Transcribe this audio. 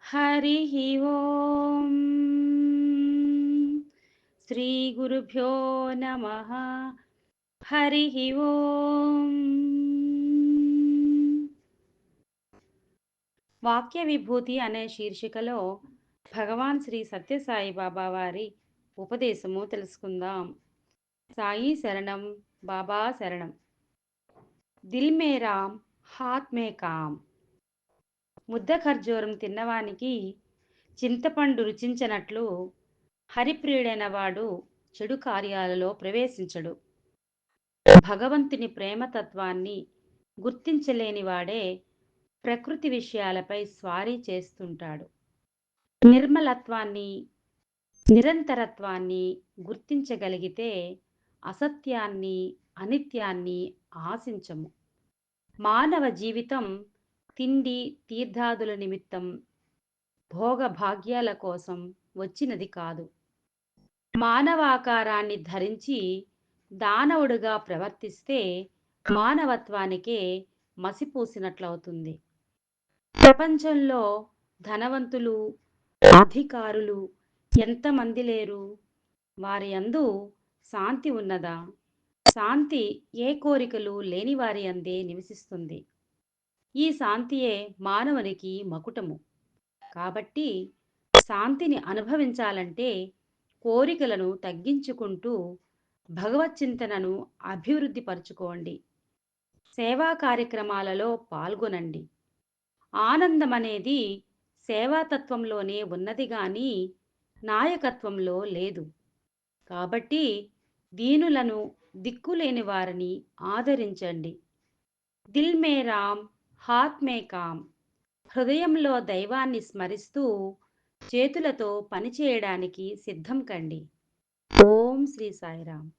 हरिः ओम् श्रीगुरुभ्यो नमः। हरिः ఓం. వాక్య విభూతి అనే శీర్షికలో భగవాన్ శ్రీ సత్యసాయి బాబా వారి ఉపదేశము తెలుసుకుందాం. సాయి శరణం, బాబా శరణం. దిల్ మే రామ్, హాత్ మే కామ్. ముద్ద ఖర్జూరం తిన్నవానికి చింతపండు రుచించనట్లు హరిప్రియుడైన వాడు చెడు కార్యాలలో ప్రవేశించడు. భగవంతుని ప్రేమతత్వాన్ని గుర్తించలేని వాడే ప్రకృతి విషయాలపై స్వారీ చేస్తుంటాడు. నిర్మలత్వాన్ని, నిరంతరత్వాన్ని గుర్తించగలిగితే అసత్యాన్ని, అనిత్యాన్ని ఆశించము. మానవ జీవితం తిండి తీర్థాదుల నిమిత్తం, భోగభాగ్యాల కోసం వచ్చినది కాదు. మానవాకారాన్ని ధరించి దానవుడిగా ప్రవర్తిస్తే మానవత్వానికే మసిపూసినట్లవుతుంది. ప్రపంచంలో ధనవంతులు, అధికారులు ఎంతమంది లేరు? వారి యందు శాంతి ఉన్నదా? శాంతి ఏ కోరికలు లేని వారి అందే నివసిస్తుంది. ఈ శాంతియే మానవునికి మకుటము. కాబట్టి శాంతిని అనుభవించాలంటే కోరికలను తగ్గించుకుంటూ భగవచ్చింతనను అభివృద్ధి పరుచుకోండి. సేవా కార్యక్రమాలలో పాల్గొనండి. ఆనందం అనేది సేవాతత్వంలోనే ఉన్నది గాని నాయకత్వంలో లేదు. కాబట్టి దీనులను, దిక్కులేని వారిని ఆదరించండి. దిల్ మే రామ్, హాత్ మే కామ్. హృదయంలో దైవాన్ని స్మరిస్తూ చేతులతో పనిచేయడానికి సిద్ధం కండి. ఓం శ్రీ సాయిరామ్.